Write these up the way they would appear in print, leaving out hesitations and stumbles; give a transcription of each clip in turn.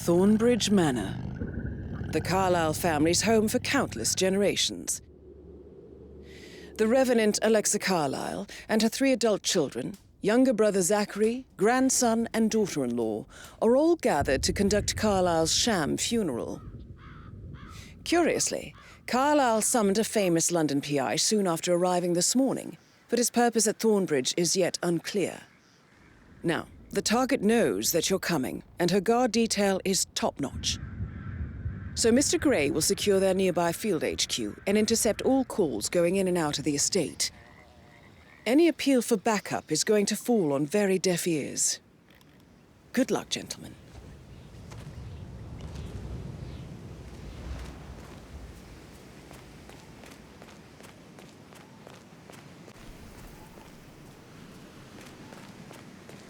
Thornbridge Manor, the Carlyle family's home for countless generations. The Revenant Alexa Carlyle and her 3 adult children, younger brother Zachary, grandson and daughter-in-law, are all gathered to conduct Carlyle's sham funeral. Curiously, Carlyle summoned a famous London PI soon after arriving this morning, but his purpose at Thornbridge is yet unclear. Now, the target knows that you're coming, and her guard detail is top-notch. So Mr. Gray will secure their nearby field HQ and intercept all calls going in and out of the estate. Any appeal for backup is going to fall on very deaf ears. Good luck, gentlemen.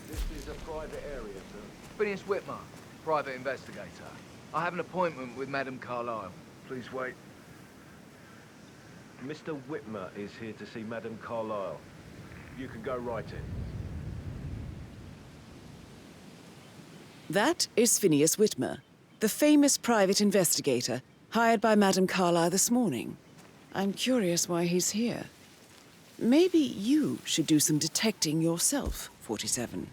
This is a private area, sir. Phineas Whitmer, private investigator. I have an appointment with Madame Carlyle. Please wait. Mr. Whitmer is here to see Madame Carlyle. You can go right in. That is Phineas Whitmer, the famous private investigator hired by Madame Carlyle this morning. I'm curious why he's here. Maybe you should do some detecting yourself, 47.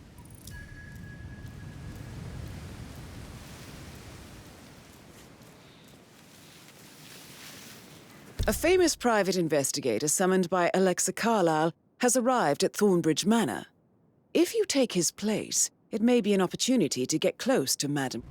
A famous private investigator summoned by Alexa Carlyle has arrived at Thornbridge Manor. If you take his place, it may be an opportunity to get close to Madame.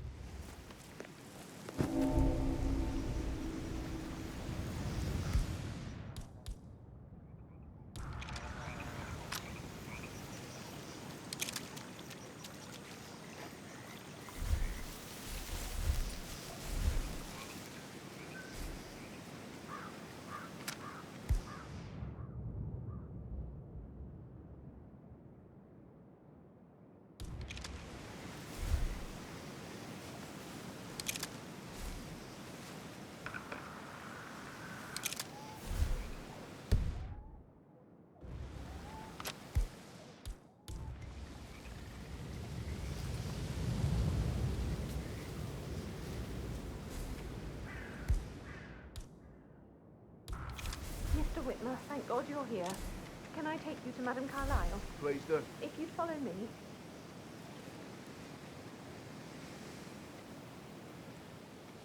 Mr. Whitmer, thank God you're here. Can I take you to Madame Carlyle? Please do. If you'd follow me.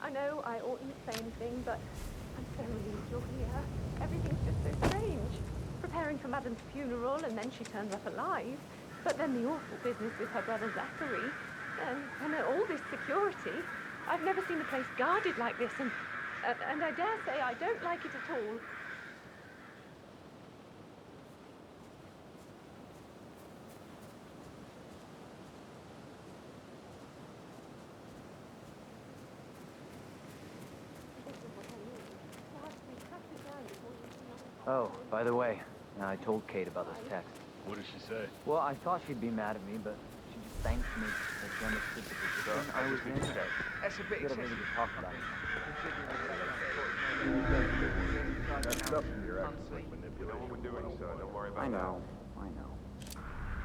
I know I oughtn't say anything, but I'm so relieved you're here. Everything's just so strange. Preparing for Madame's funeral, and then she turns up alive. But then the awful business with her brother Zachary. And all this security. I've never seen the place guarded like this, and I dare say I don't like it at all. Oh, by the way, I told Kate about this text. What did she say? Well, I thought she'd be mad at me, but she just thanked me that she understood the position I was in. That's a bit We gotta maybe excessive. just talk about it. That's stuff from your ex-like manipulation. No one would do it, so don't worry about I that. know.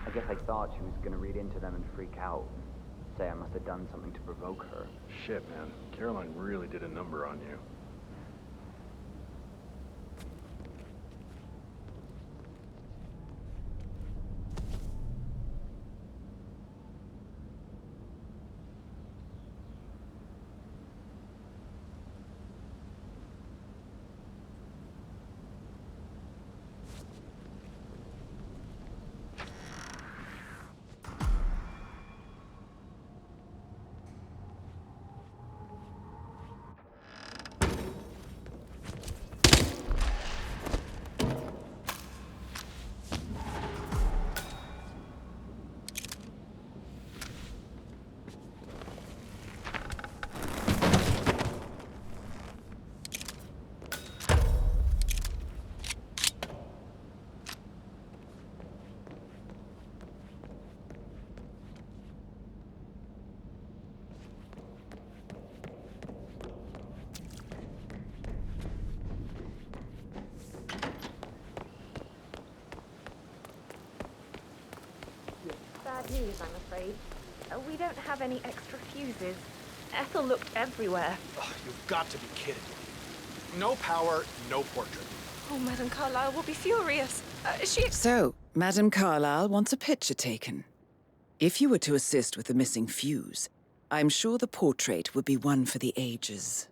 I guess I thought she was gonna read into them and freak out. Say I must have done something to provoke her. Shit, man. Caroline really did a number on you. Bad news, I'm afraid. We don't have any extra fuses. Ethel looked everywhere. Ugh, you've got to be kidding me. No power, no portrait. Oh, Madame Carlyle will be furious. She... So, Madame Carlyle wants a picture taken. If you were to assist with the missing fuse, I'm sure the portrait would be one for the ages.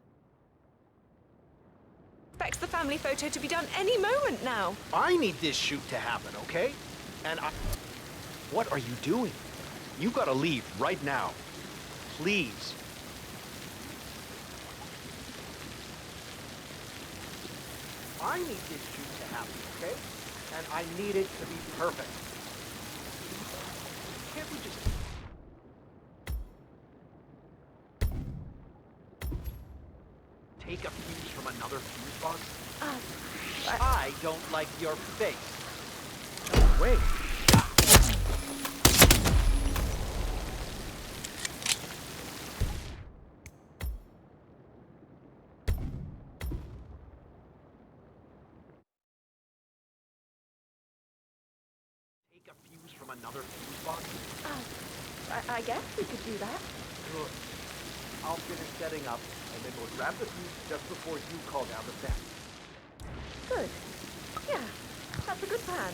Expects the family photo to be done any moment now. I need this shoot to happen, okay? And I... What are you doing? You gotta leave right now. Please. I need this shoot to happen, okay? And I need it to be perfect. Can't we just... take a fuse from another fuse box? I don't like your face. Wait. Take a fuse from another fuse box? I guess we could do that. Good. I'll finish setting up, and then we'll grab the fuse just before you call down the family. Good. Yeah, that's a good plan.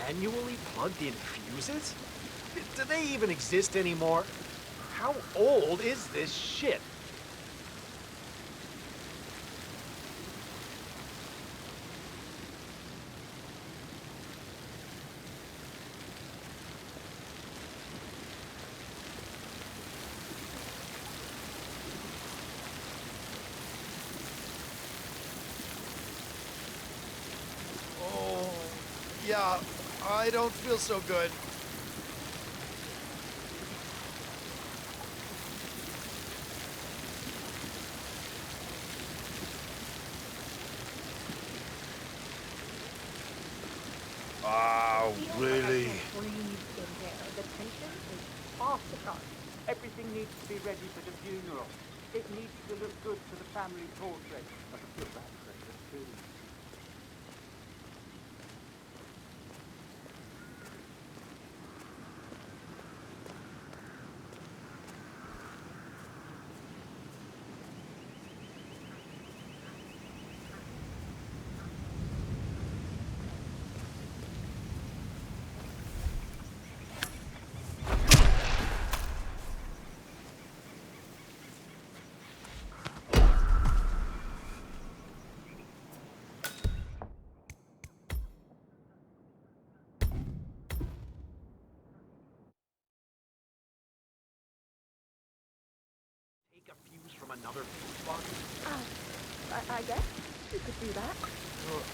Manually plugged in fuses? Do they even exist anymore? How old is this shit? Oh, yeah. I don't feel so good. Oh, really? Breathe in there. The tension is off the charts. Everything needs to be ready for the funeral. It needs to look good for the family portrait. I can feel that pressure too. Take a fuse from another fuse box? I guess we could do that. Good.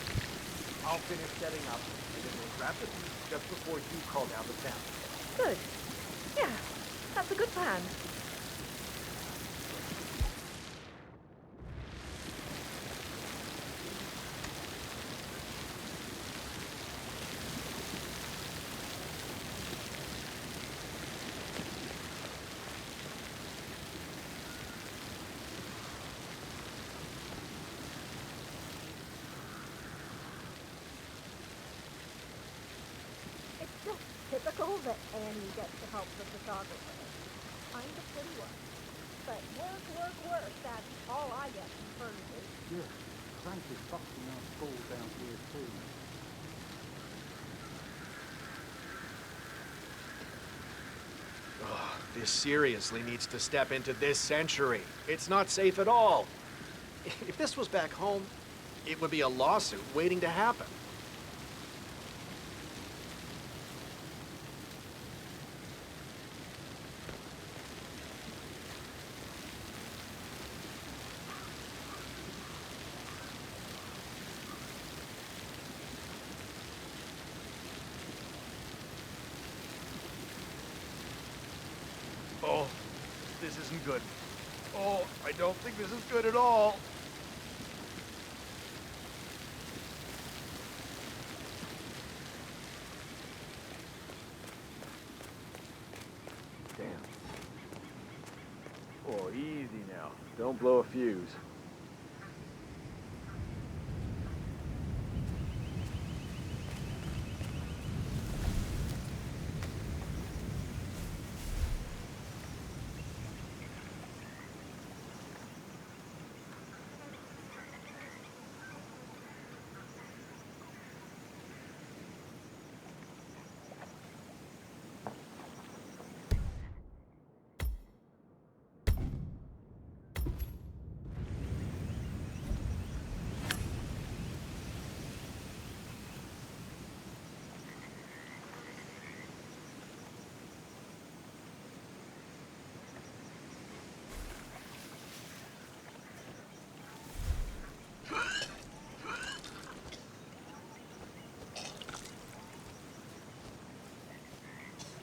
I'll finish setting up, and then we'll grab the fuse just before you call down the family. Good. Yeah, that's a good plan. It's just typical that Annie gets to help the photographer. I'm the pretty one. But work, that's all I get from furniture. Yeah, Frank is busting our school down here too. Ugh, this seriously needs to step into this century. It's not safe at all. If this was back home, it would be a lawsuit waiting to happen. this isn't good. Oh, I don't think this is good at all. Damn. Oh, easy now. Don't blow a fuse.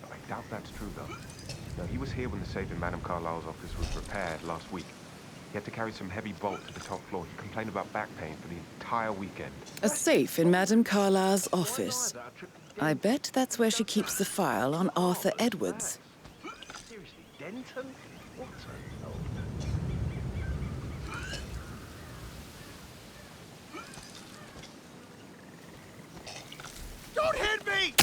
I doubt that's true, though. No, he was here when the safe in Madame Carlyle's office was repaired last week. He had to carry some heavy bolts to the top floor. He complained about back pain for the entire weekend. A safe in Madame Carlyle's office. I bet that's where she keeps the file on Arthur Edwards. Seriously, Denton? What a... Oh. Don't hit me!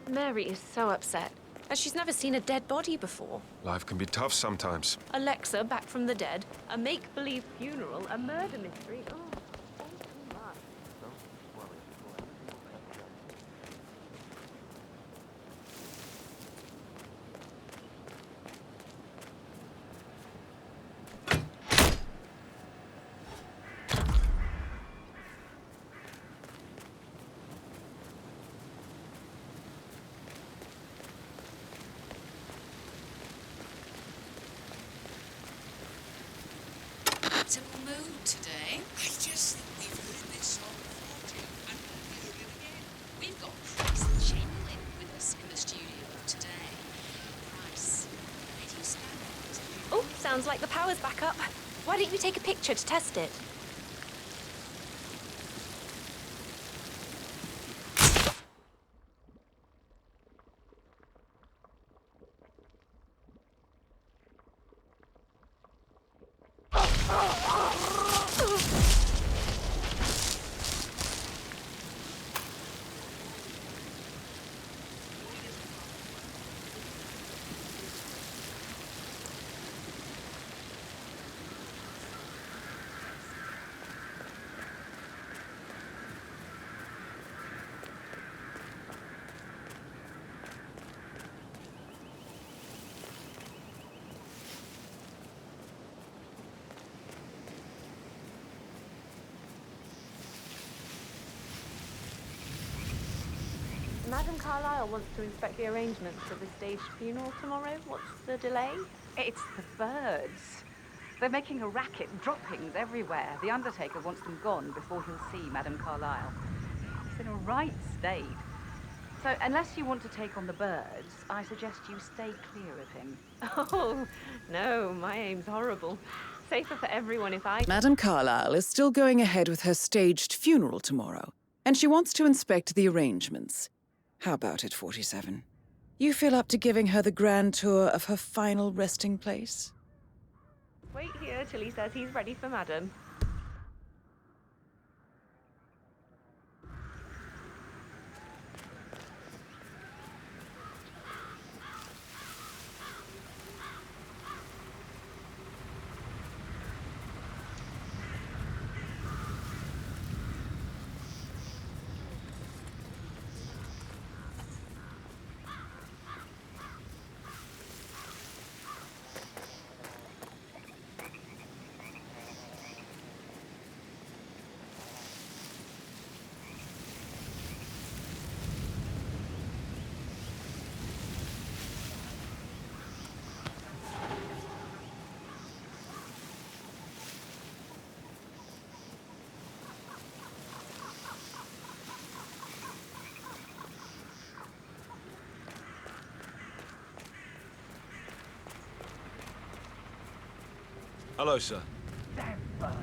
Mary is so upset, as she's never seen a dead body before. Life can be tough sometimes. Alexa back from the dead, a make-believe funeral, a murder mystery. Oh, all too much. Simple mood today. I just think we've heard this song before, Jim, and we'll hear it again. We've got Price and Chamberlain with us in the studio today. Price, where do you stand? Oh, sounds like the power's back up. Why don't you take a picture to test it? Madame Carlyle wants to inspect the arrangements for the staged funeral tomorrow. What's the delay? It's the birds. They're making a racket, droppings everywhere. The Undertaker wants them gone before he'll see Madame Carlyle. He's in a right state. So, unless you want to take on the birds, I suggest you stay clear of him. Oh, no, my aim's horrible. Safer for everyone if I... Madame Carlyle is still going ahead with her staged funeral tomorrow, and she wants to inspect the arrangements. How about it, 47? You feel up to giving her the grand tour of her final resting place? Wait here till he says he's ready for Madame. Hello, sir. Damn birds.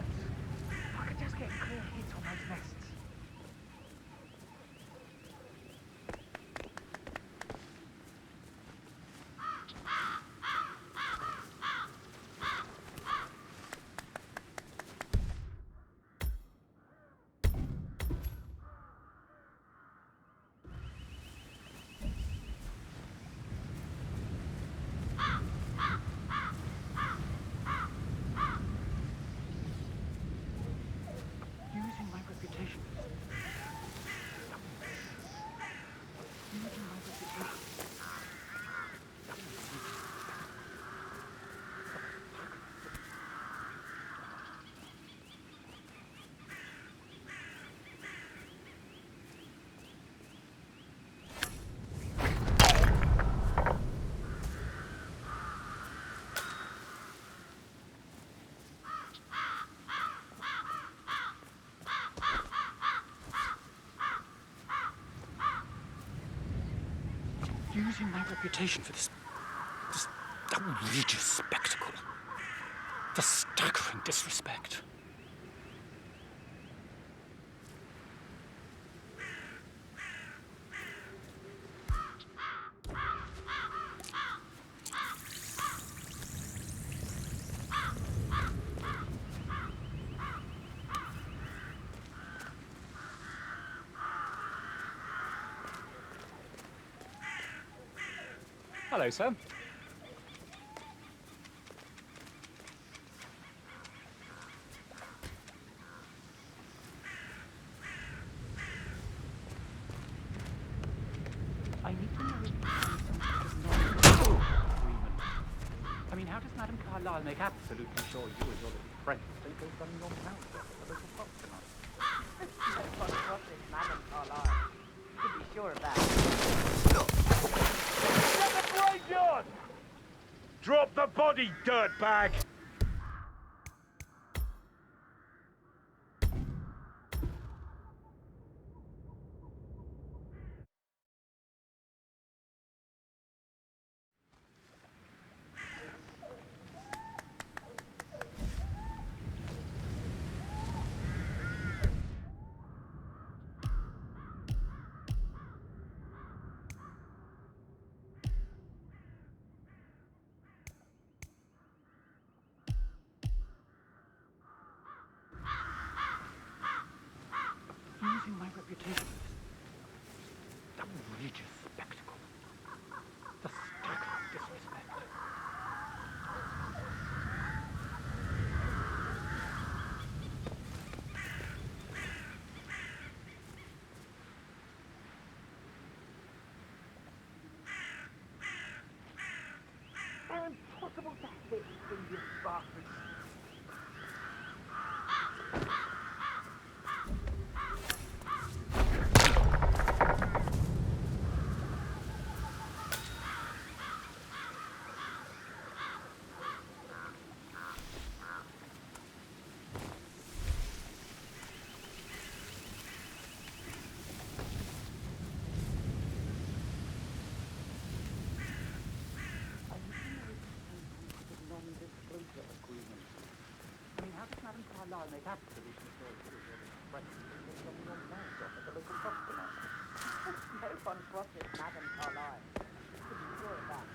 If I could just get clear hits on those nests. Using my reputation. Using my reputation. Using my reputation for this outrageous spectacle. The staggering disrespect. Hello, sir. I need to know if you have some sort of non-agreement. I mean, how does Madame Carlyle make absolutely sure you and your little friends don't go running your mouth off at the local pub tonight? What crosses Madame Carlyle? You can be sure of that. Get the graveyard! Drop the body, dirtbag! Carlisle make absolutely sure you as well as friends think there's something on mouth off at the local pub tonight. No one crosses Madame Carlisle. You can be sure of that.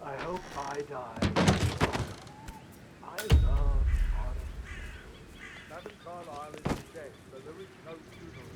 I hope I die. I love honest people. Madame Carlisle is dead, so there is no funeral.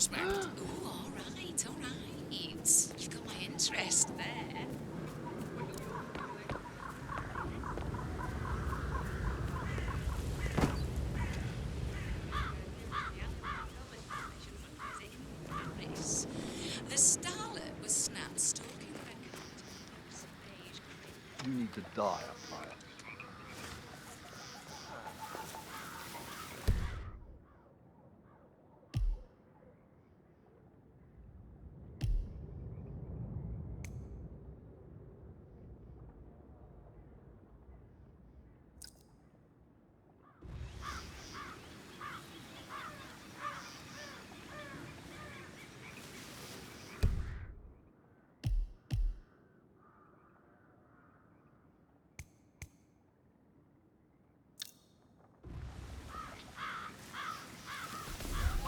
husband. Oh, all right, all right. You've got my interest there. The starlet was snapped stalking record. You need to die up higher.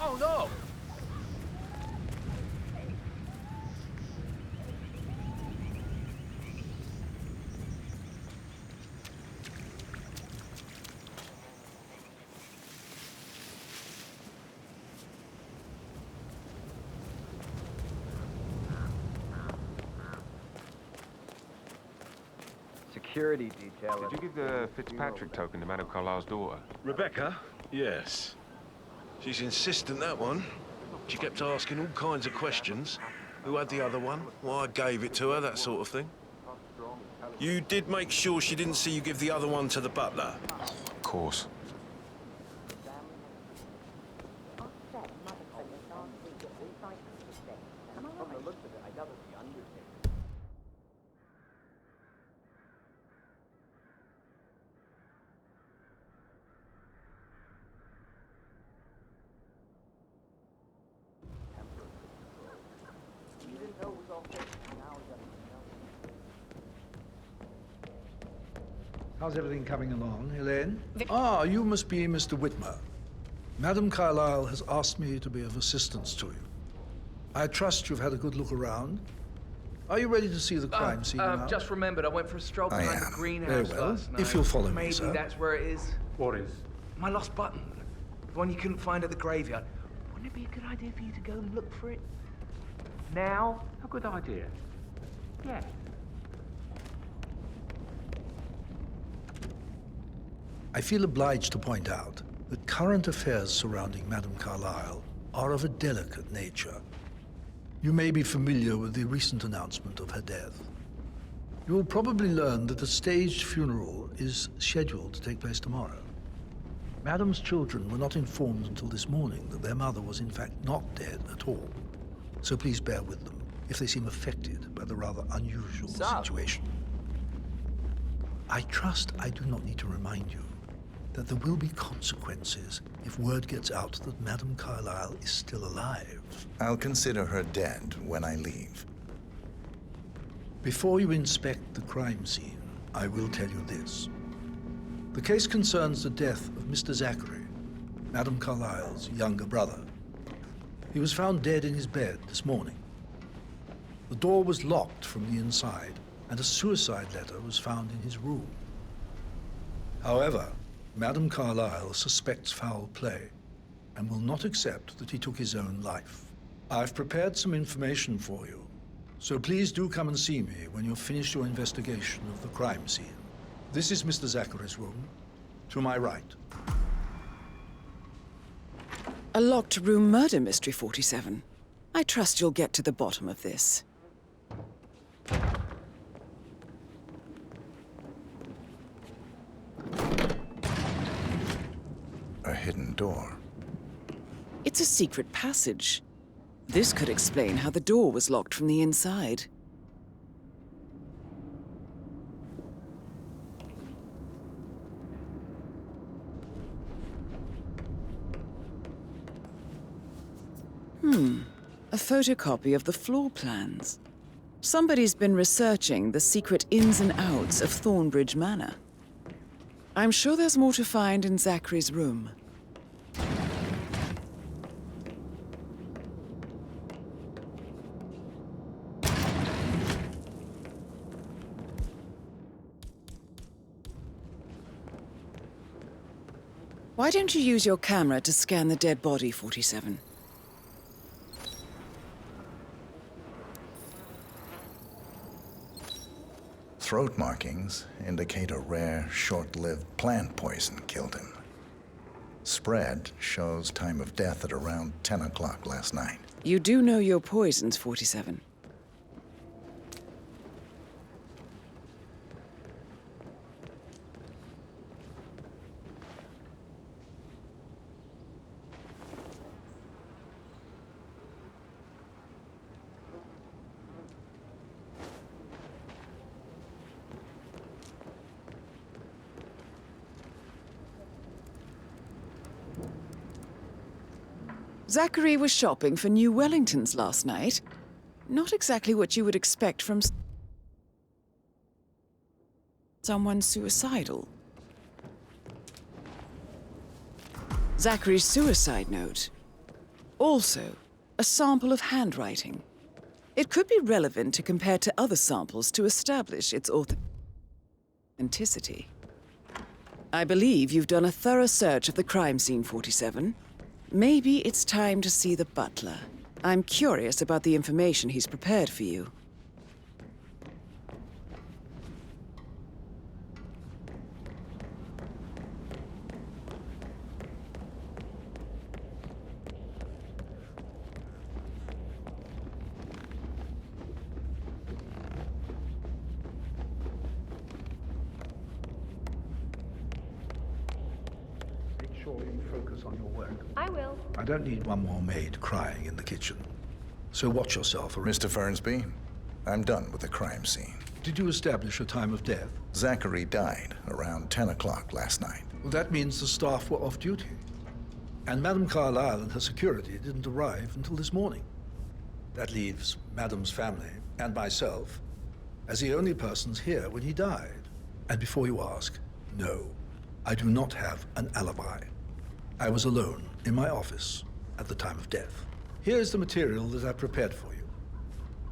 Oh no! Security detail. Did you give the Fitzpatrick token to Madame Carlyle's daughter? Rebecca? Yes. She's insistent, that one. She kept asking all kinds of questions. Who had the other one? Why I gave it to her, that sort of thing. You did make sure she didn't see you give the other one to the butler? Of course. How's everything coming along, Elaine? Ah, you must be Mr. Whitmer. Madame Carlyle has asked me to be of assistance to you. I trust you've had a good look around. Are you ready to see the crime scene now? Just remembered, I went for a stroll behind the greenhouse Very well. last night. If you'll follow me, Maybe sir. that's where it is. What is? My lost button. The one you couldn't find at the graveyard. Wouldn't it be a good idea for you to go and look for it? Now? A good idea. Yeah. I feel obliged to point out that current affairs surrounding Madame Carlyle are of a delicate nature. You may be familiar with the recent announcement of her death. You will probably learn that a staged funeral is scheduled to take place tomorrow. Madame's children were not informed until this morning that their mother was in fact not dead at all. So please bear with them if they seem affected by the rather unusual situation. I trust I do not need to remind you that there will be consequences if word gets out that Madame Carlyle is still alive. I'll consider her dead when I leave. Before you inspect the crime scene, I will tell you this. The case concerns the death of Mr. Zachary, Madame Carlyle's younger brother. He was found dead in his bed this morning. The door was locked from the inside, and a suicide letter was found in his room. However, Madame Carlyle suspects foul play and will not accept that he took his own life. I've prepared some information for you, so please do come and see me when you've finished your investigation of the crime scene. This is Mr. Zachary's room, to my right. A locked room murder mystery, 47. I trust you'll get to the bottom of this. A hidden door. It's a secret passage. This could explain how the door was locked from the inside. A photocopy of the floor plans. Somebody's been researching the secret ins and outs of Thornbridge Manor. I'm sure there's more to find in Zachary's room. Why don't you use your camera to scan the dead body, 47? throat markings indicate a rare, short-lived plant poison killed him. Spread shows time of death at around 10 o'clock last night. You do know your poisons, 47. Zachary was shopping for new Wellingtons last night. Not exactly what you would expect from someone suicidal. Zachary's suicide note. Also, a sample of handwriting. It could be relevant to compare to other samples to establish its authenticity. I believe you've done a thorough search of the crime scene, 47. Maybe it's time to see the butler. I'm curious about the information he's prepared for you. Make sure you focus on your work. I will. I don't need one more maid crying in the kitchen. So watch yourself. Mr. Fernsby, I'm done with the crime scene. Did you establish a time of death? Zachary died around 10 o'clock last night. Well, that means the staff were off duty. And Madame Carlyle and her security didn't arrive until this morning. That leaves Madame's family and myself as the only persons here when he died. And before you ask, no, I do not have an alibi. I was alone in my office at the time of death. Here's the material that I prepared for you.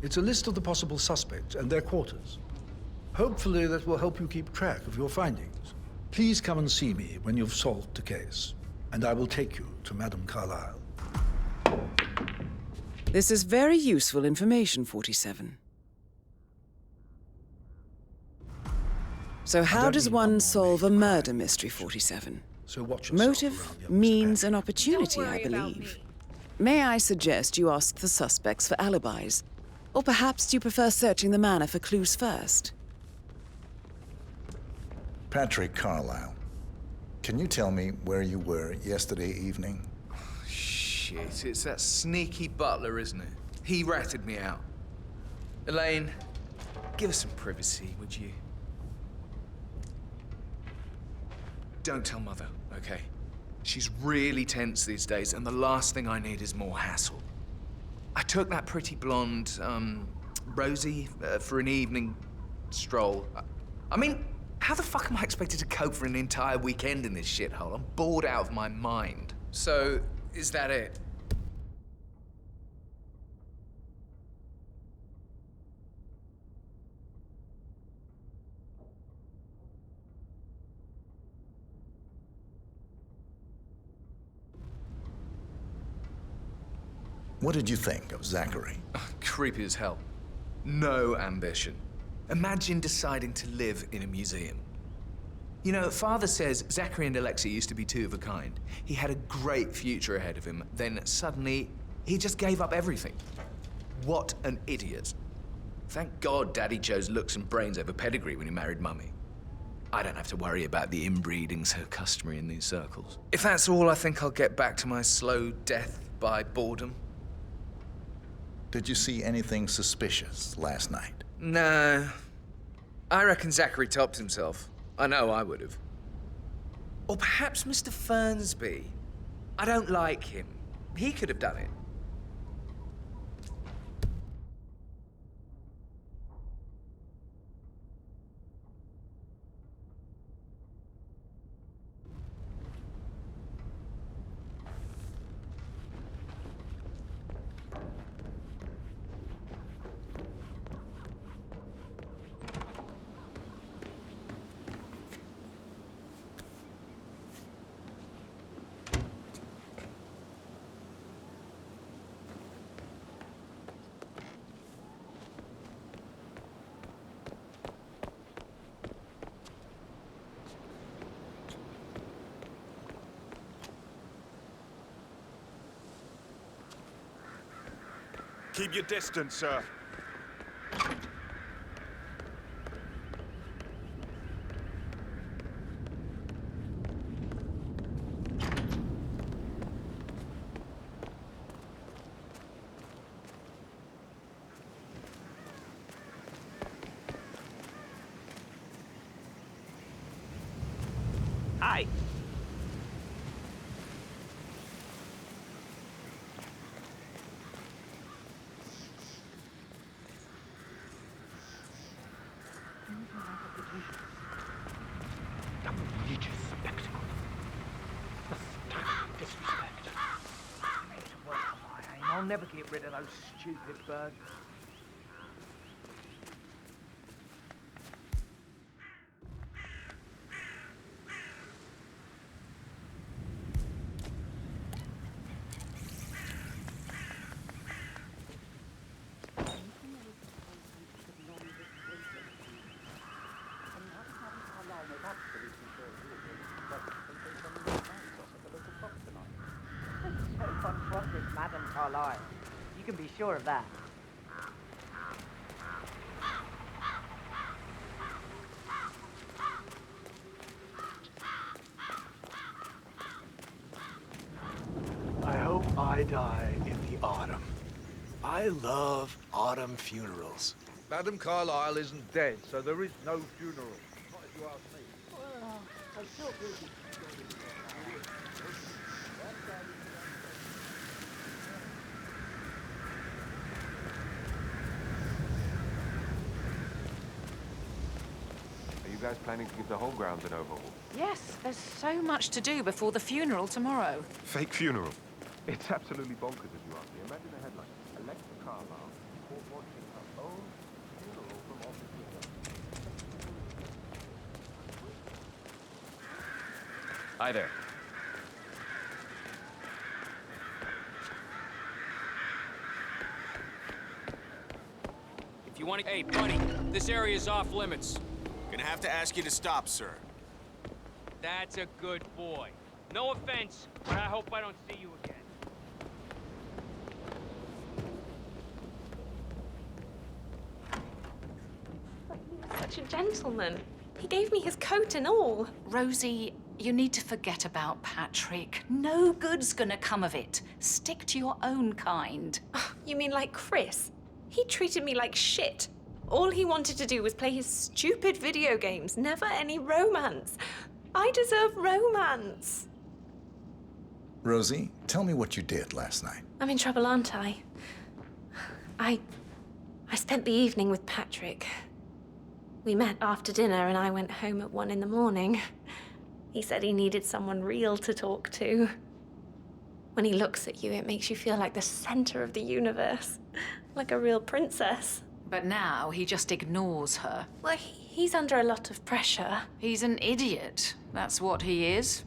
It's a list of the possible suspects and their quarters. Hopefully that will help you keep track of your findings. Please come and see me when you've solved the case, and I will take you to Madame Carlyle. This is very useful information, 47. So how does one solve a murder mystery, 47? So watch yourself Motive, around the means, and opportunity, Don't I worry about believe. me. May I suggest you ask the suspects for alibis? Or perhaps you prefer searching the manor for clues first? Patrick Carlyle, can you tell me where you were yesterday evening? Shit, it's that sneaky butler, isn't it? He ratted me out. Elaine, give us some privacy, would you? Don't tell Mother, okay? She's really tense these days, and the last thing I need is more hassle. I took that pretty blonde, Rosie, for an evening stroll. I mean, how the fuck am I expected to cope for an entire weekend in this shithole? I'm bored out of my mind. So, is that it? What did you think of Zachary? Creepy as hell. No ambition. Imagine deciding to live in a museum. You know, Father says Zachary and Alexia used to be two of a kind. He had a great future ahead of him. Then suddenly, he just gave up everything. What an idiot. Thank God Daddy chose looks and brains over pedigree when he married Mummy. I don't have to worry about the inbreeding so customary in these circles. If that's all, I think I'll get back to my slow death by boredom. Did you see anything suspicious last night? No. I reckon Zachary topped himself. I know I would have. Or perhaps Mr. Fernsby. I don't like him. He could have done it. Keep your distance, sir. Hi. The religious spectacle. The staggering disrespect. I need to work on my aim. I'll never get rid of those stupid birds. No one trusted Madame Carlyle. You can be sure of that. I hope I die in the autumn. I love autumn funerals. Madame Carlyle isn't dead, so there is no funeral. Not if you ask me. Well, I still think Are you guys planning to give the whole grounds an overhaul? Yes, there's so much to do before the funeral tomorrow. Fake funeral? It's absolutely bonkers if you ask me. Imagine the headline. Alexa Carlyle caught watching her own funeral from office window. Hi there. If you want to... Hey, buddy, this area is off limits. Gonna have to ask you to stop, sir. That's a good boy. No offense, but I hope I don't see you again. Such a gentleman. He gave me his coat and all. Rosie, you need to forget about Patrick. No good's gonna come of it. Stick to your own kind. Oh, you mean like Chris? He treated me like shit. All he wanted to do was play his stupid video games, never any romance. I deserve romance. Rosie, tell me what you did last night. I'm in trouble, aren't I? I spent the evening with Patrick. We met after dinner and I went home at 1 in the morning. He said he needed someone real to talk to. When he looks at you, it makes you feel like the center of the universe. Like a real princess. But now he just ignores her. Well, he's under a lot of pressure. He's an idiot. That's what he is.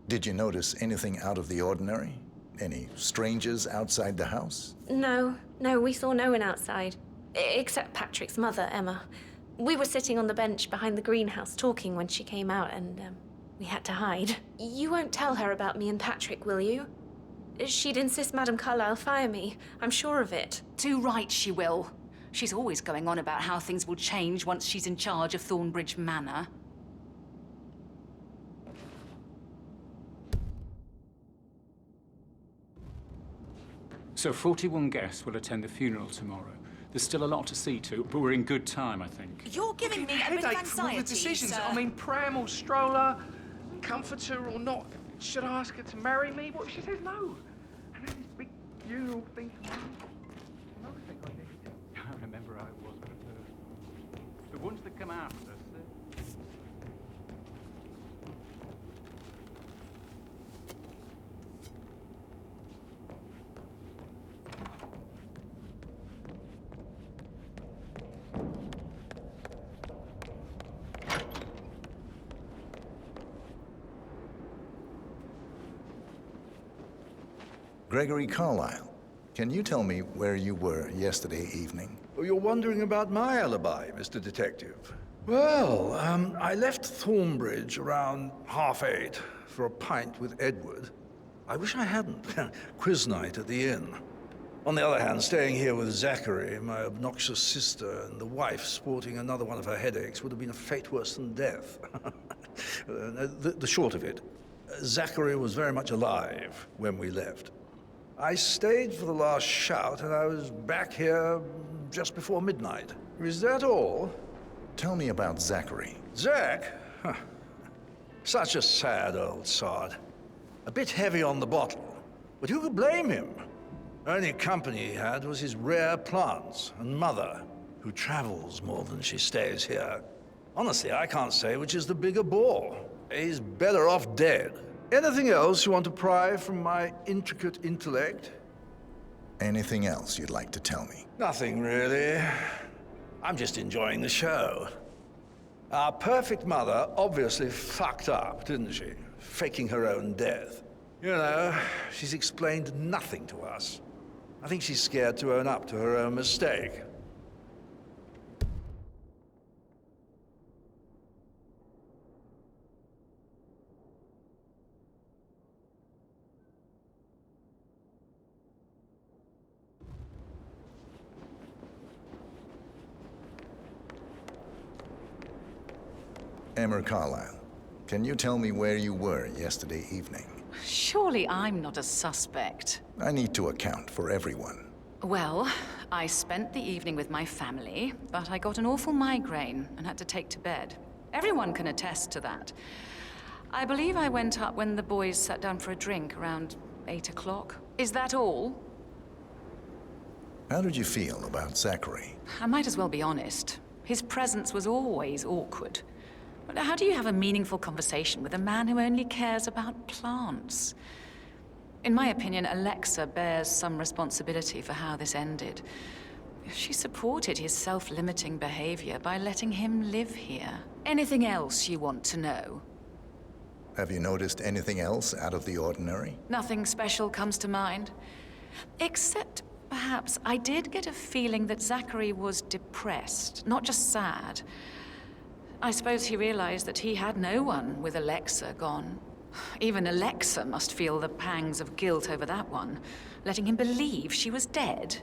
Did you notice anything out of the ordinary? Any strangers outside the house? No, we saw no one outside. Except Patrick's mother, Emma. We were sitting on the bench behind the greenhouse talking when she came out and we had to hide. You won't tell her about me and Patrick, will you? She'd insist Madame Carlyle fire me. I'm sure of it. Too right she will. She's always going on about how things will change once she's in charge of Thornbridge Manor. So 41 guests will attend the funeral tomorrow. There's still a lot to see to, but we're in good time, I think. You're giving me a bit of Headache from all anxiety, the decisions. sir. I mean, pram or stroller, comforter or not. Should I ask her to marry me? What if she says no? And then this big funeral thing for me. Another thing I need. I remember how it was at first. The ones that come after us, Gregory Carlyle, can you tell me where you were yesterday evening? Oh, you're wondering about my alibi, Mr. Detective. Well, I left Thornbridge around 8:30 for a pint with Edward. I wish I hadn't. Quiz night at the inn. On the other hand, staying here with Zachary, my obnoxious sister, and the wife sporting another one of her headaches would have been a fate worse than death. The short of it, Zachary was very much alive when we left. I stayed for the last shout, and I was back here just before midnight. Is that all? Tell me about Zachary. Zach? Huh. Such a sad old sod. A bit heavy on the bottle, but who could blame him? Only company he had was his rare plants and mother, who travels more than she stays here. Honestly, I can't say which is the bigger bore. He's better off dead. Anything else you want to pry from my intricate intellect? Anything else you'd like to tell me? Nothing, really. I'm just enjoying the show. Our perfect mother obviously fucked up, didn't she? Faking her own death. You know, she's explained nothing to us. I think she's scared to own up to her own mistake. Emma Carlyle, can you tell me where you were yesterday evening? Surely I'm not a suspect. I need to account for everyone. Well, I spent the evening with my family, but I got an awful migraine and had to take to bed. Everyone can attest to that. I believe I went up when the boys sat down for a drink around 8 o'clock. Is that all? How did you feel about Zachary? I might as well be honest. His presence was always awkward. But how do you have a meaningful conversation with a man who only cares about plants? In my opinion, Alexa bears some responsibility for how this ended. She supported his self-limiting behavior by letting him live here. Anything else you want to know? Have you noticed anything else out of the ordinary? Nothing special comes to mind. Except, perhaps, I did get a feeling that Zachary was depressed, not just sad. I suppose he realized that he had no one with Alexa gone. Even Alexa must feel the pangs of guilt over that one, letting him believe she was dead.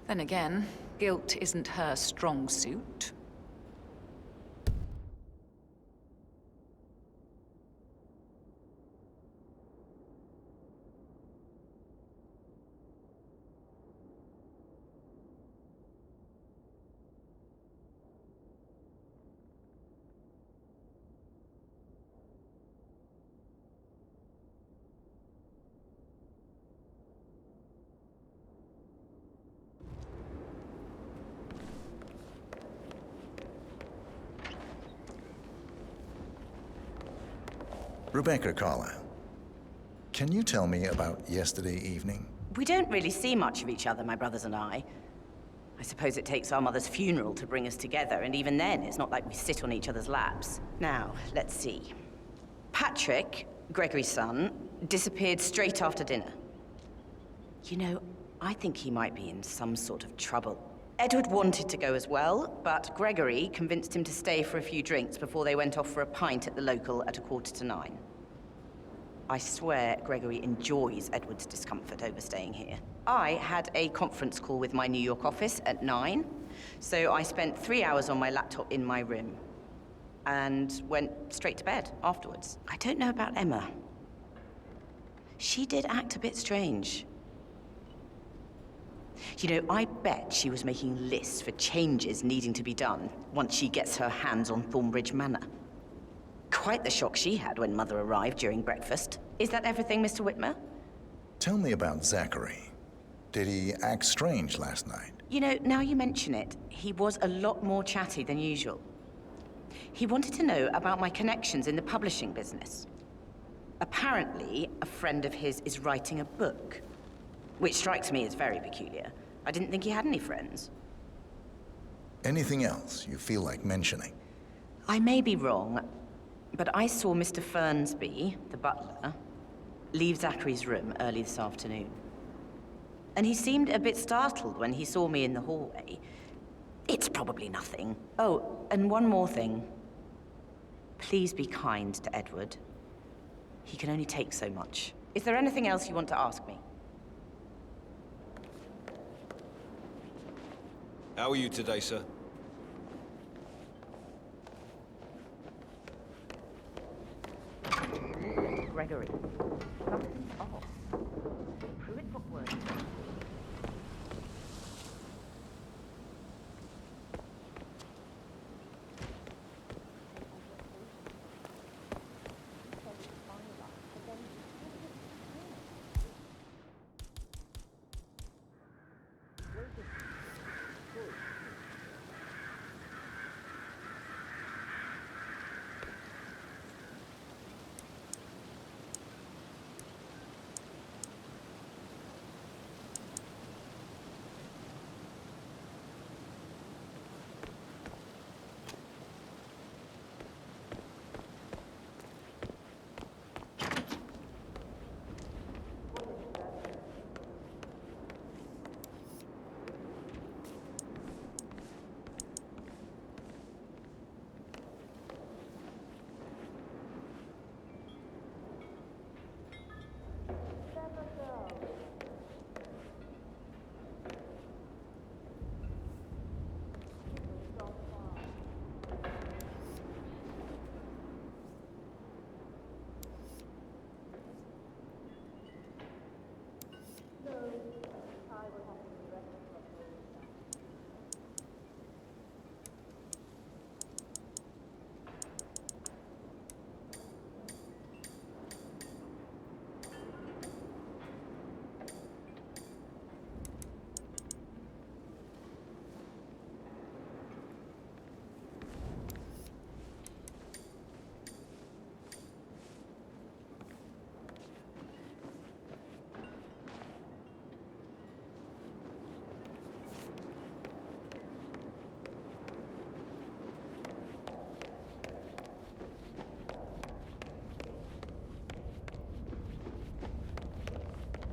Then again, guilt isn't her strong suit. Rebecca Carlyle, can you tell me about yesterday evening? We don't really see much of each other, my brothers and I. I suppose it takes our mother's funeral to bring us together, and even then, it's not like we sit on each other's laps. Now, let's see. Patrick, Gregory's son, disappeared straight after dinner. You know, I think he might be in some sort of trouble. Edward wanted to go as well, but Gregory convinced him to stay for a few drinks before they went off for a pint at the local at 9:15. I swear Gregory enjoys Edward's discomfort overstaying here. I had a conference call with my New York office at 9, so I spent 3 hours on my laptop in my room and went straight to bed afterwards. I don't know about Emma. She did act a bit strange. You know, I bet she was making lists for changes needing to be done once she gets her hands on Thornbridge Manor. Quite the shock she had when Mother arrived during breakfast. Is that everything, Mr. Whitmer? Tell me about Zachary. Did he act strange last night? You know, now you mention it, he was a lot more chatty than usual. He wanted to know about my connections in the publishing business. Apparently, a friend of his is writing a book, which strikes me as very peculiar. I didn't think he had any friends. Anything else you feel like mentioning? I may be wrong, but I saw Mr. Fernsby, the butler, leave Zachary's room early this afternoon. And he seemed a bit startled when he saw me in the hallway. It's probably nothing. Oh, and one more thing. Please be kind to Edward. He can only take so much. Is there anything else you want to ask me? How are you today, sir? Gregory, something's off. Pruitt got word.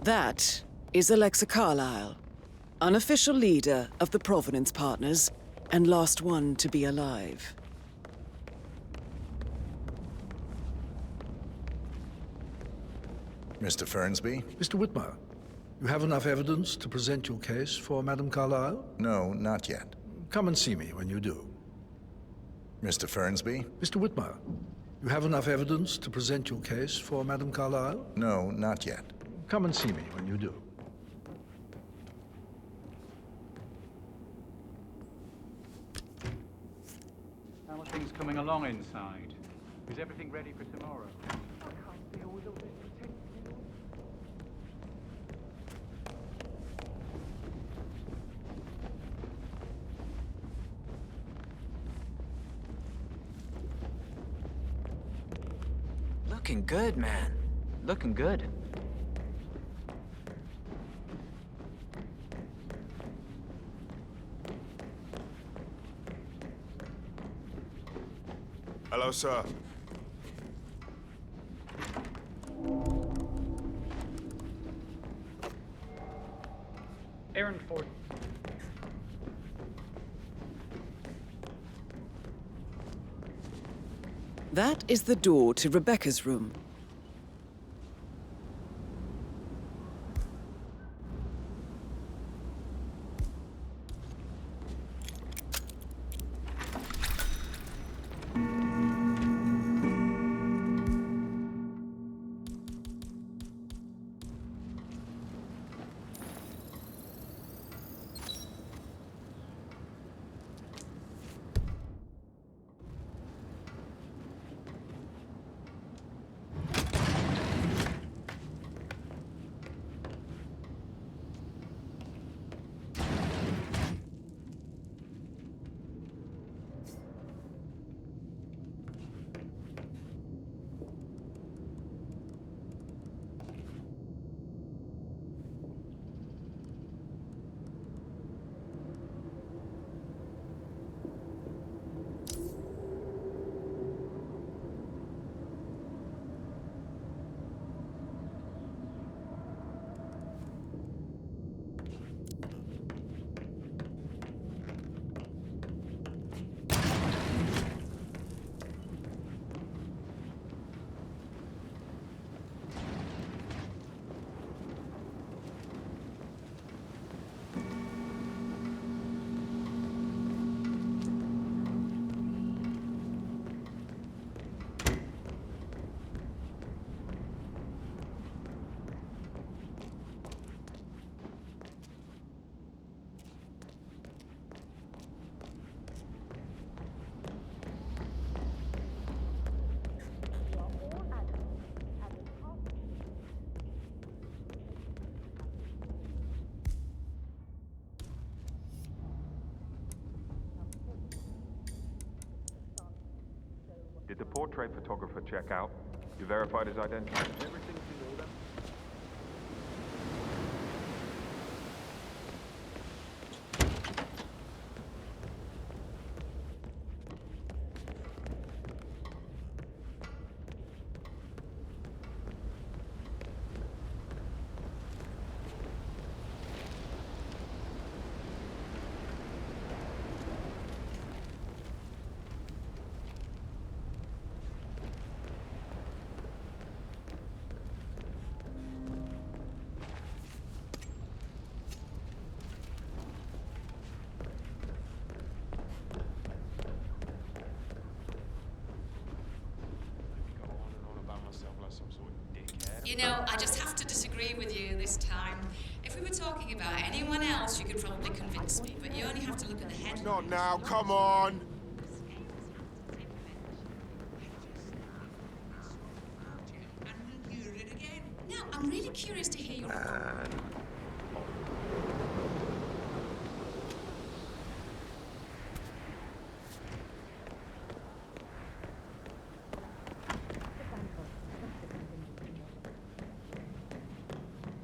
That is Alexa Carlyle, unofficial leader of the Provenance Partners, and last one to be alive. Mr. Fernsby? Mr. Whitmer, you have enough evidence to present your case for Madame Carlyle? No, not yet. Come and see me when you do. Mr. Fernsby? Mr. Whitmer, you have enough evidence to present your case for Madame Carlyle? No, not yet. Come and see me when you do. How are things coming along inside? Is everything ready for tomorrow? I can't deal with all this pretending. Looking good, man. Looking good. Hello, sir. Errand for... That is the door to Rebecca's room. Did the portrait photographer check out? You verified his identity? Everything's in order. You know, I just have to disagree with you this time. If we were talking about anyone else, you could probably convince me, but you only have to look at the headlines. Not now, come on! No, I'm really curious to hear your...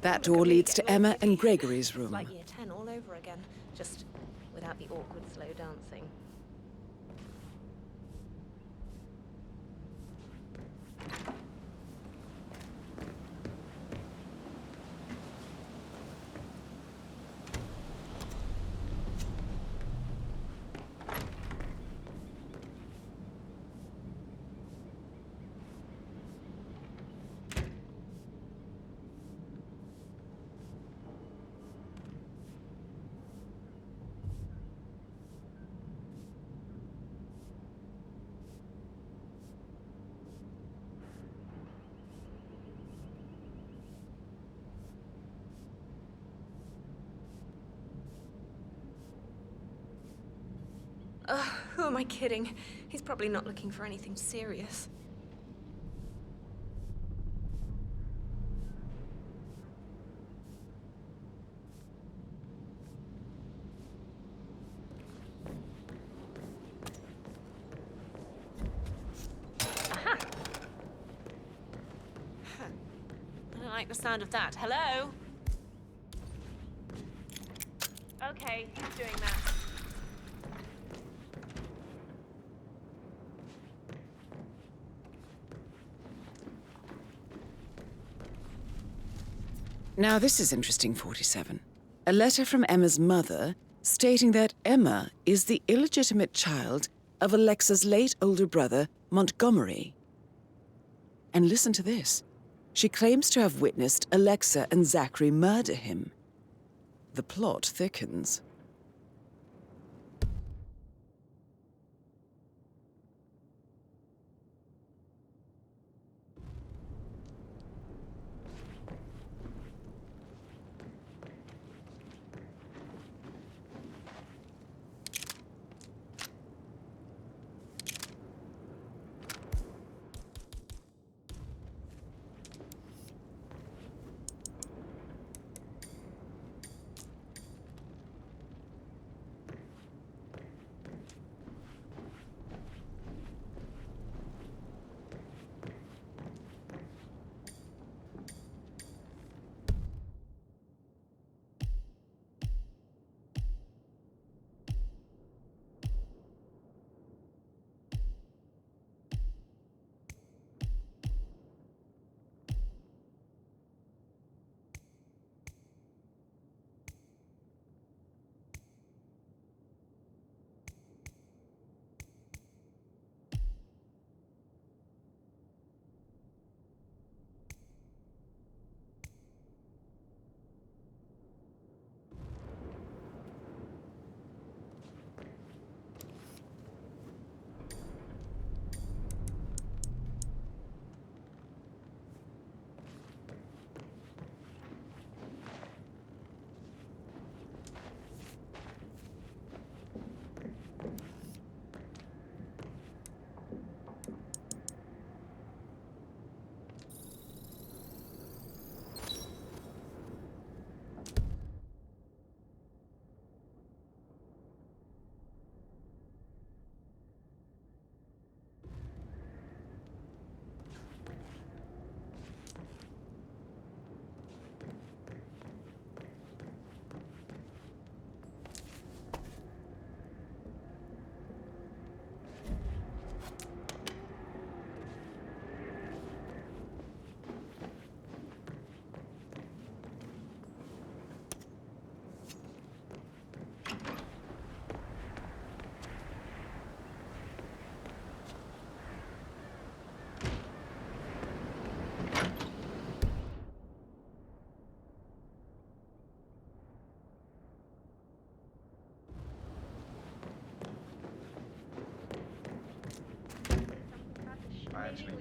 That door leads to Emma and Gregory's It's room. like year 10 all over again, just without the awkward slow dancing. Who am I kidding? He's probably not looking for anything serious. Aha! I don't like the sound of that. Hello? Okay, who's doing that? Now this is interesting, 47. A letter from Emma's mother stating that Emma is the illegitimate child of Alexa's late older brother, Montgomery. And listen to this. She claims to have witnessed Alexa and Zachary murder him. The plot thickens.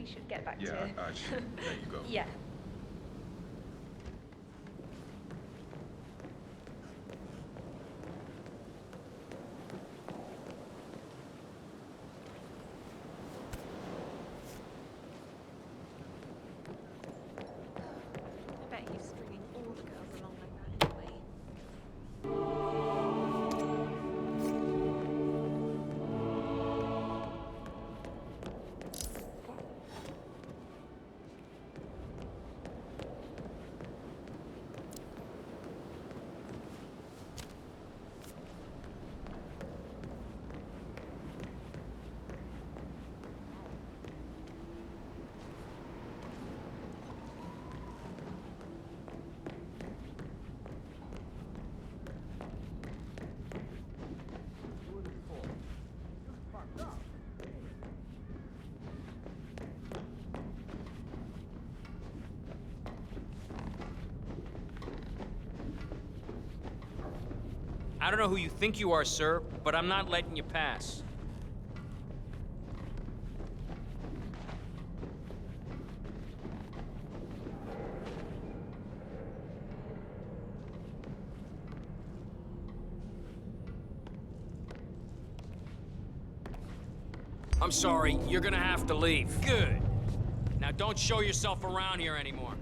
we should get back Yeah, to... I should let you go. Yeah. I bet he's stringing all the girls along like that anyway. I don't know who you think you are, sir, but I'm not letting you pass. I'm sorry, you're gonna have to leave. Good. Now don't show yourself around here anymore.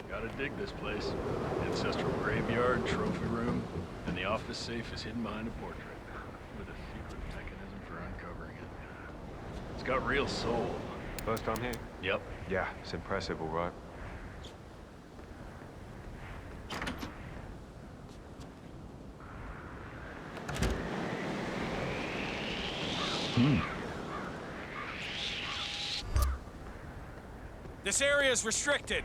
Gotta dig this place. Ancestral graveyard, trophy room, and the office safe is hidden behind a portrait, with a secret mechanism for uncovering it. It's got real soul. First time here? Yep. Yeah, it's impressive, all right. This area is restricted.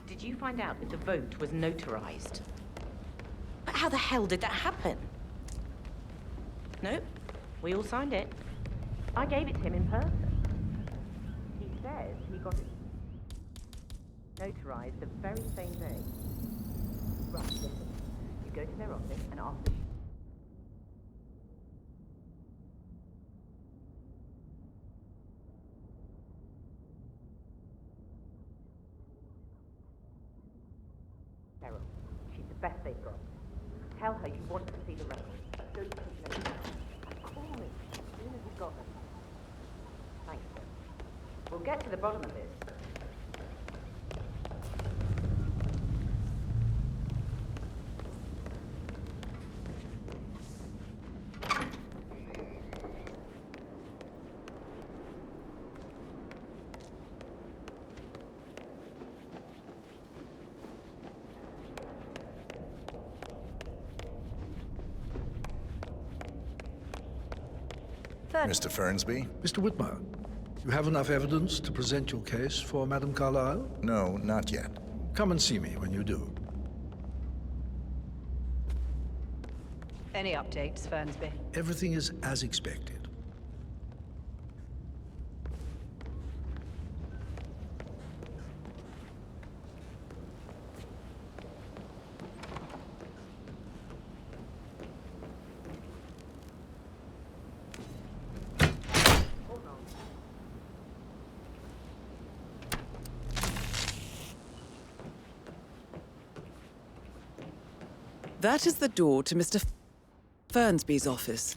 Did you find out if the vote was notarized? But how the hell did that happen? Nope. We all signed it. I gave it to him in person. He says he got it notarized the very same day. Right, listen. You go to their office and ask them. Cheryl, she's the best they've got. Tell her you want to see the records. Don't take no notice. And call me as soon as you've got them. Thanks, sir. We'll get to the bottom of this. Mr. Fernsby? Mr. Whitmer, you have enough evidence to present your case for Madame Carlyle? No, not yet. Come and see me when you do. Any updates, Fernsby? Everything is as expected. That is the door to Mr. Fernsby's office.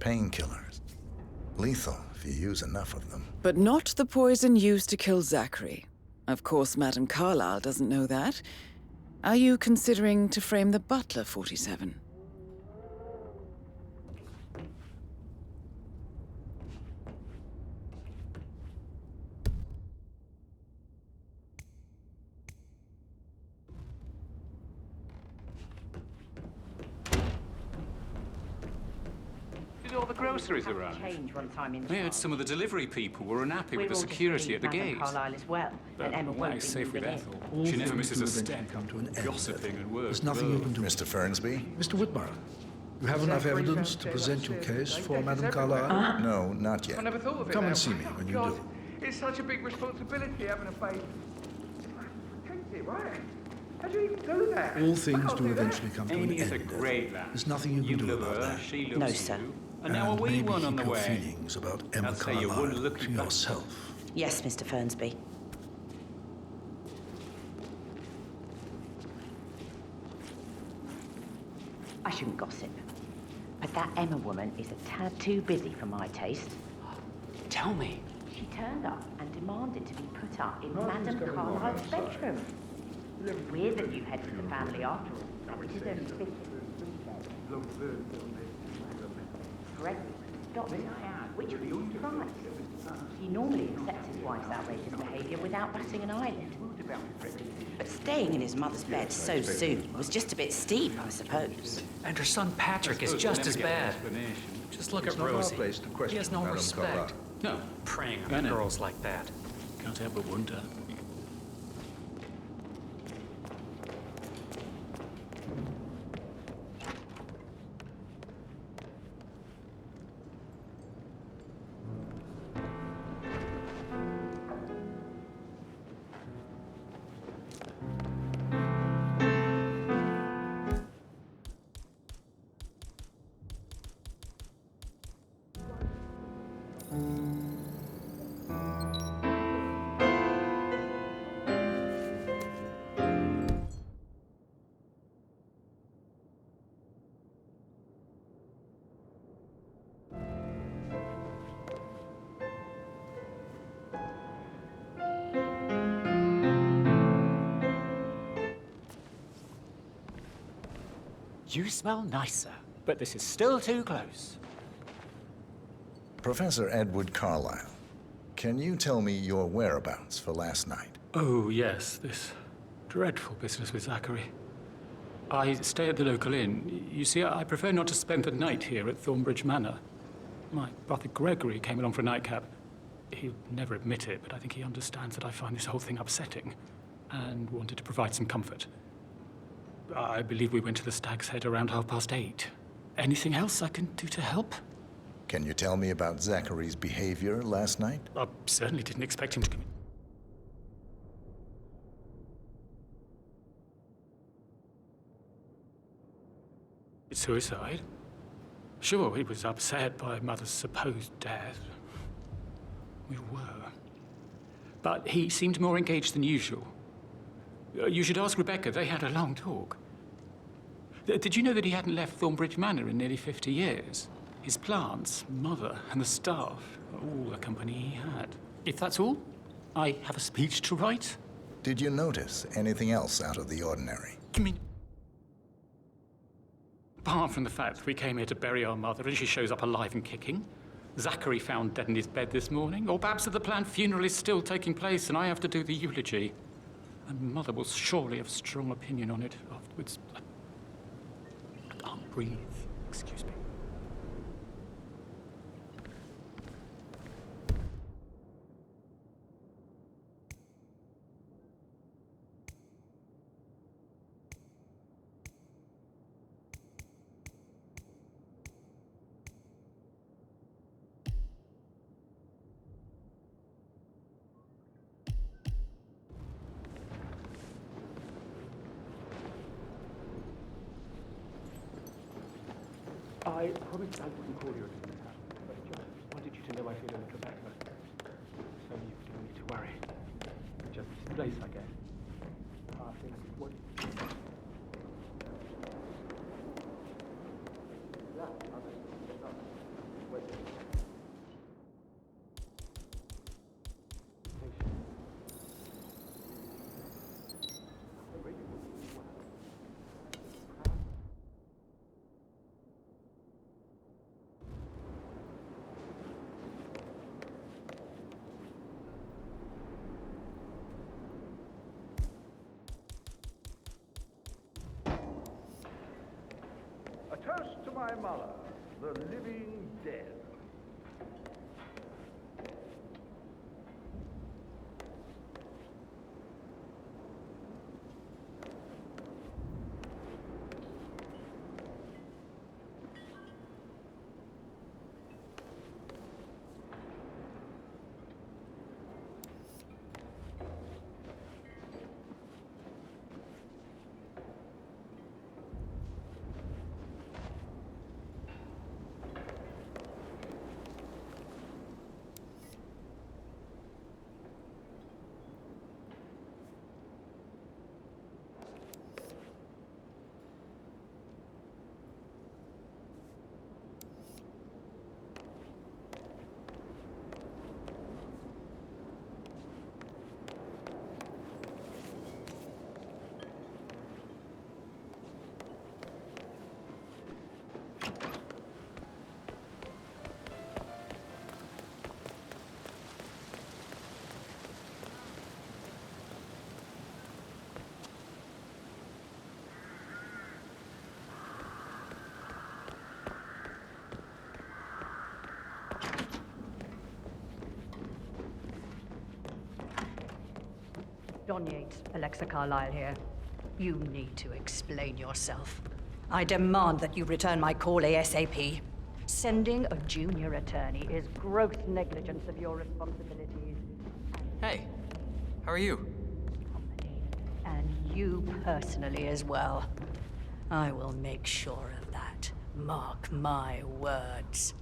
Painkillers. Lethal if you use enough of them. But not the poison used to kill Zachary. Of course, Madame Carlyle doesn't know that. Are you considering to frame the butler, 47? Did all the groceries around? Change once I'm in I heard some of the delivery people were unhappy with the security at the Madame gates. Carlyle as well, and Emma Why won't be safe with moving in. Ethel? All She never things misses do a eventually step. come to an end. Gossiping and work. There's nothing you can do. Mr. Fernsby? Mr. Whitmire, you have enough evidence to present your case for Madame Carlyle? No, not yet. I never thought of it. Come and that see way. me when you God, do. it's such a big responsibility having a baby. Protect it, right? How do you even do that? All I things can't do do that. eventually come to an Amy is end. a great lad. There's nothing you can do love about her, that. she loves No, you. sir. And now a wee maybe one on the keep your way. feelings about Emma I'll say you Carlyle wouldn't look to back. yourself. Yes, Mr. Fernsby. I shouldn't gossip, but that Emma woman is a tad too busy for my taste. Tell me. She turned up and demanded to be put up in Madame Carlyle's bedroom. We're the new head of the family after all, which is only fitting. Gregory, Dr. Diane, which was a surprise. He normally accepts his wife's outrageous behaviour without batting an eyelid. But staying in his mother's bed so soon was just a bit steep, I suppose. And her son Patrick is just as bad. Just look at Rosie. He has no respect. No, preying on girls like that. Can't help but wonder. You smell nicer, but this is still too close. Professor Edward Carlyle, can you tell me your whereabouts for last night? Oh, yes, this dreadful business with Zachary. I stay at the local inn. You see, I prefer not to spend the night here at Thornbridge Manor. My brother Gregory came along for a nightcap. He'll never admit it, but I think he understands that I find this whole thing upsetting and wanted to provide some comfort. I believe we went to the Stag's Head around 8:30. Anything else I can do to help? Can you tell me about Zachary's behavior last night? I certainly didn't expect him to commit. Suicide? Sure, he was upset by Mother's supposed death. We were. But he seemed more engaged than usual. You should ask Rebecca. They had a long talk. Did you know that he hadn't left Thornbridge Manor in nearly 50 years? His plants, Mother, and the staff, all the company he had. If that's all, I have a speech to write. Did you notice anything else out of the ordinary? You mean... Apart from the fact that we came here to bury our mother and she shows up alive and kicking, Zachary found dead in his bed this morning, or perhaps that the planned funeral is still taking place and I have to do the eulogy. And Mother will surely have a strong opinion on it afterwards. I can't breathe. Excuse me. I promised I wouldn't call you again this happened, but I just wanted you to know I feel a little better. So you don't need to worry. Just this place, I guess. I feel like it would. A toast to my mother, the living dead. Don Yates, Alexa Carlyle here. You need to explain yourself. I demand that you return my call ASAP. Sending a junior attorney is gross negligence of your responsibilities. Hey, how are you? And you personally as well. I will make sure of that. Mark my words.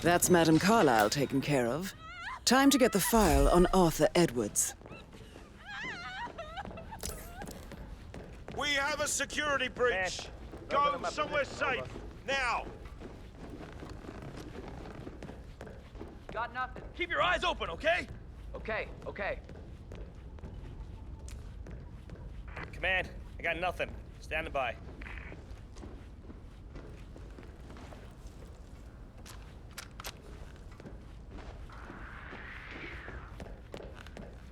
That's Madame Carlyle taken care of. Time to get the file on Arthur Edwards. We have a security breach. Go somewhere safe, now. Got nothing. Keep your eyes open, okay? Okay. Command, I got nothing. Standing by.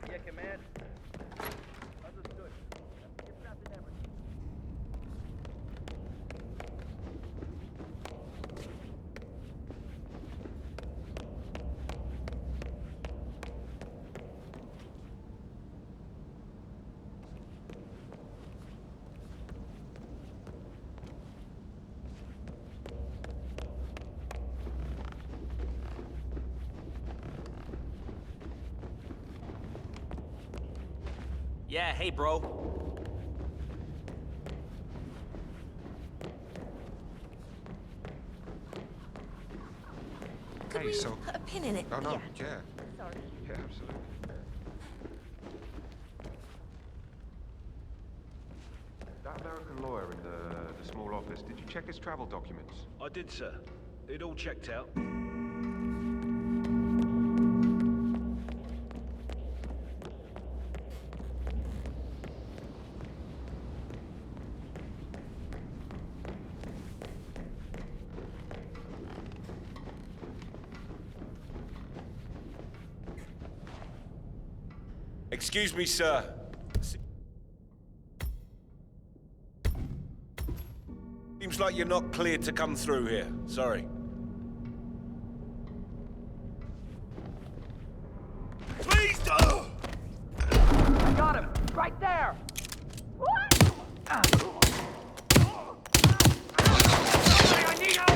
Yeah, Command. Understood. Get nothing ever. Yeah, hey, bro. Could we put a pin in it? Oh, no, yeah. Sorry. Yeah, absolutely. That American lawyer in the small office, did you check his travel documents? I did, sir. It all checked out. Excuse me, sir. Seems like you're not cleared to come through here. Sorry. Please don't! I got him! Right there! I need help!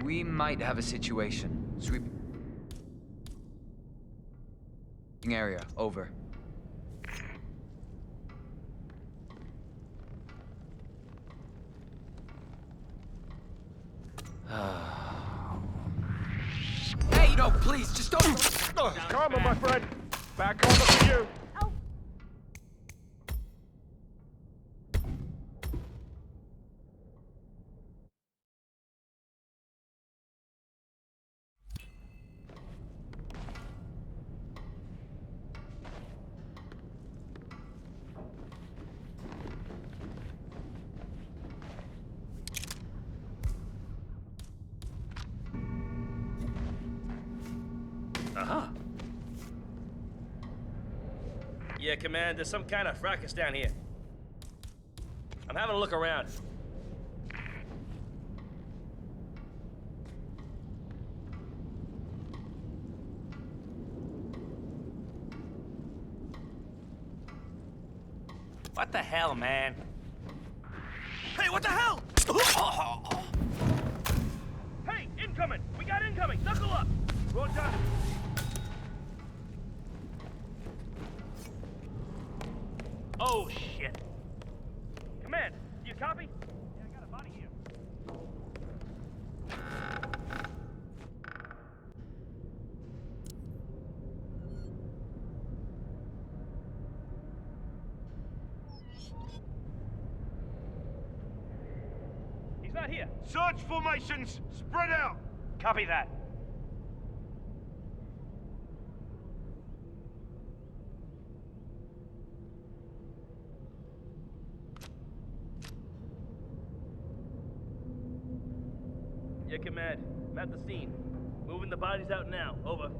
We might have a situation. Sweeping area, over. Hey, no, please, just don't... Karma, my friend. Back karma for you. Uh-huh. Yeah, Command, there's some kind of fracas down here. I'm having a look around. What the hell, man? Hey, what the hell? Hey, incoming! We got incoming! Knuckle up! Roger. Oh, shit. Command, you copy? Yeah, I got a body here. He's not here. Search formations. Spread out. Copy that. Yeah, Command. I'm at the scene. Moving the bodies out now. Over.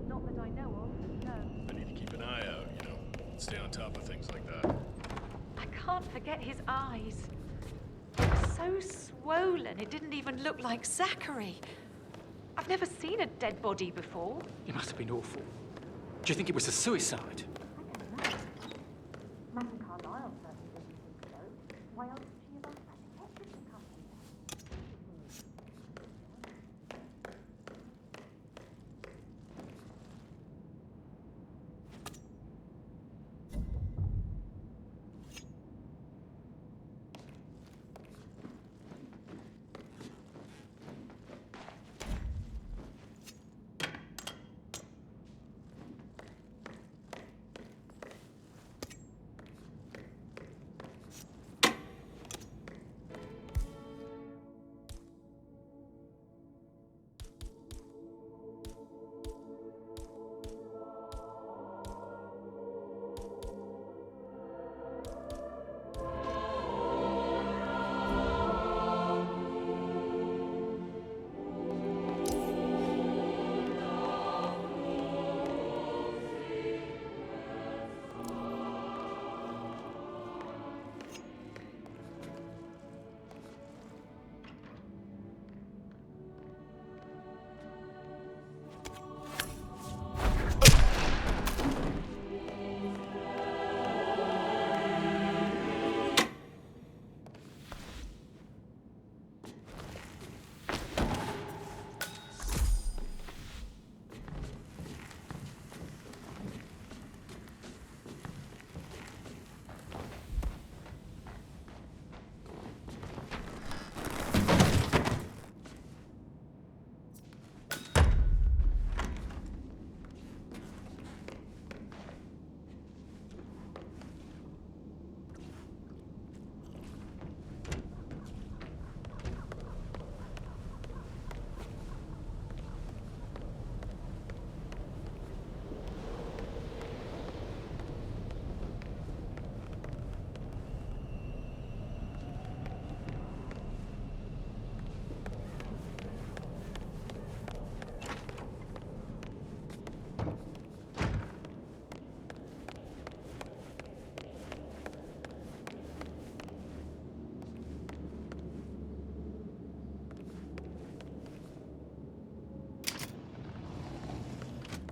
Not that I know of, no. I need to keep an eye out, you know. Stay on top of things like that. I can't forget his eyes. So swollen, it didn't even look like Zachary. I've never seen a dead body before. It must have been awful. Do you think it was a suicide? Madam Carlyle certainly didn't think so. Why else would she have asked that detective to come here?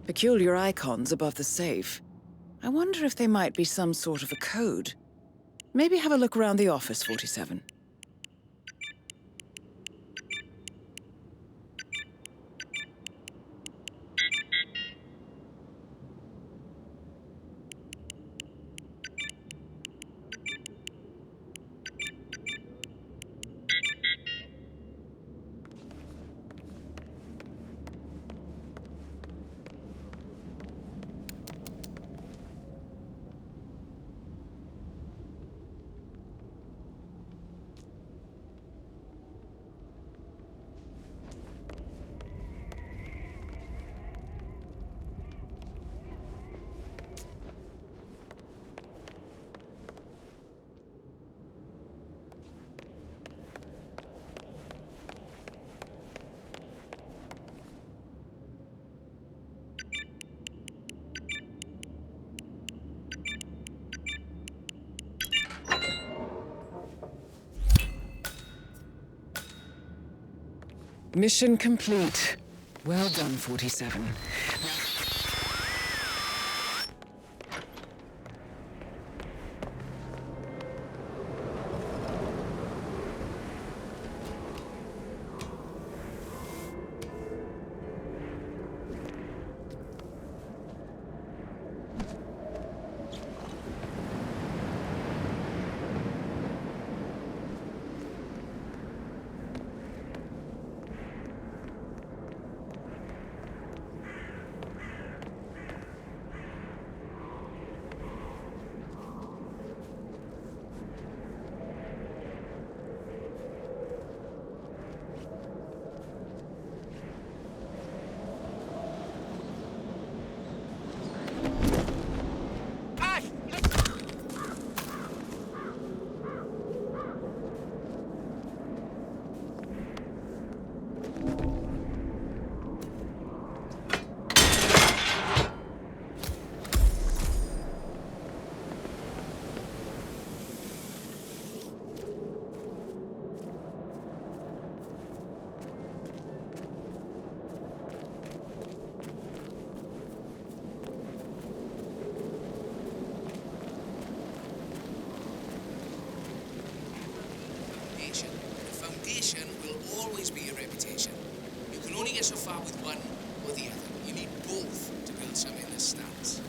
Peculiar icons above the safe. I wonder if they might be some sort of a code. Maybe have a look around the office, 47. Mission complete. Well done, 47. The foundation will always be your reputation. You can only get so far with one or the other. You need both to build something that stands.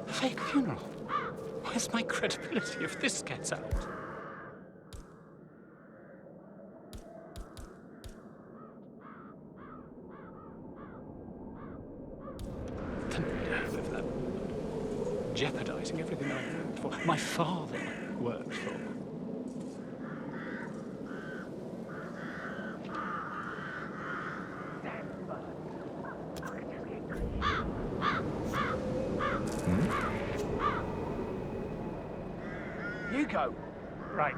Fake funeral? Where's my credibility if this gets out? The nerve of them. Jeopardizing everything I worked for. My father worked for. You go. Right.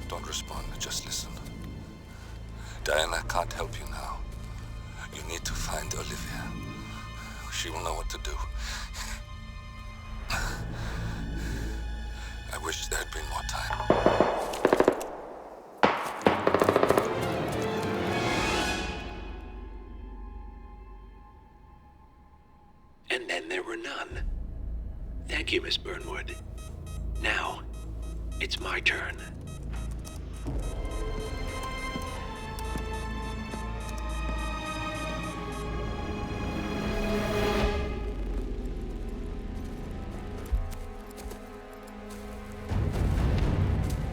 Don't respond, just listen. Diana can't help you now. You need to find Olivia. She will know what to do. I wish there had been more time. And then there were none. Thank you, Miss Burnwood. Now, it's my turn.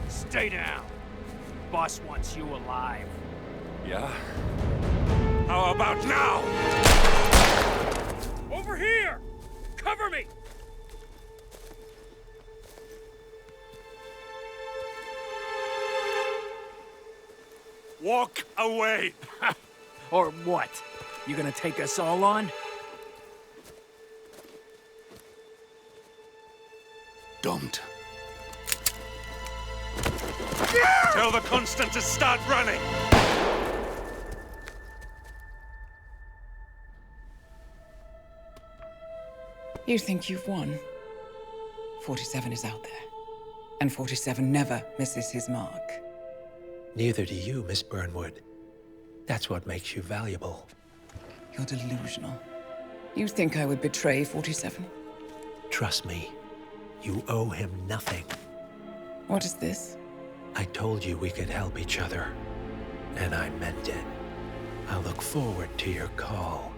Stay down. Boss wants you alive. Yeah? How about now? Over here! Cover me! Walk away! Or what? You gonna take us all on? Don't. Tell the Constant to start running! You think you've won? 47 is out there. And 47 never misses his mark. Neither do you, Miss Burnwood. That's what makes you valuable. You're delusional. You think I would betray 47? Trust me, you owe him nothing. What is this? I told you we could help each other, and I meant it. I'll look forward to your call.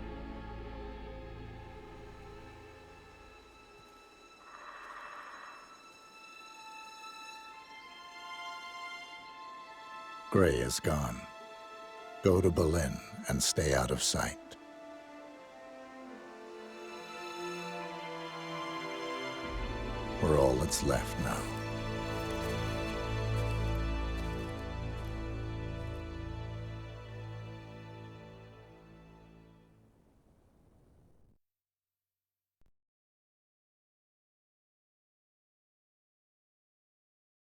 Gray is gone. Go to Berlin and stay out of sight. We're all that's left now.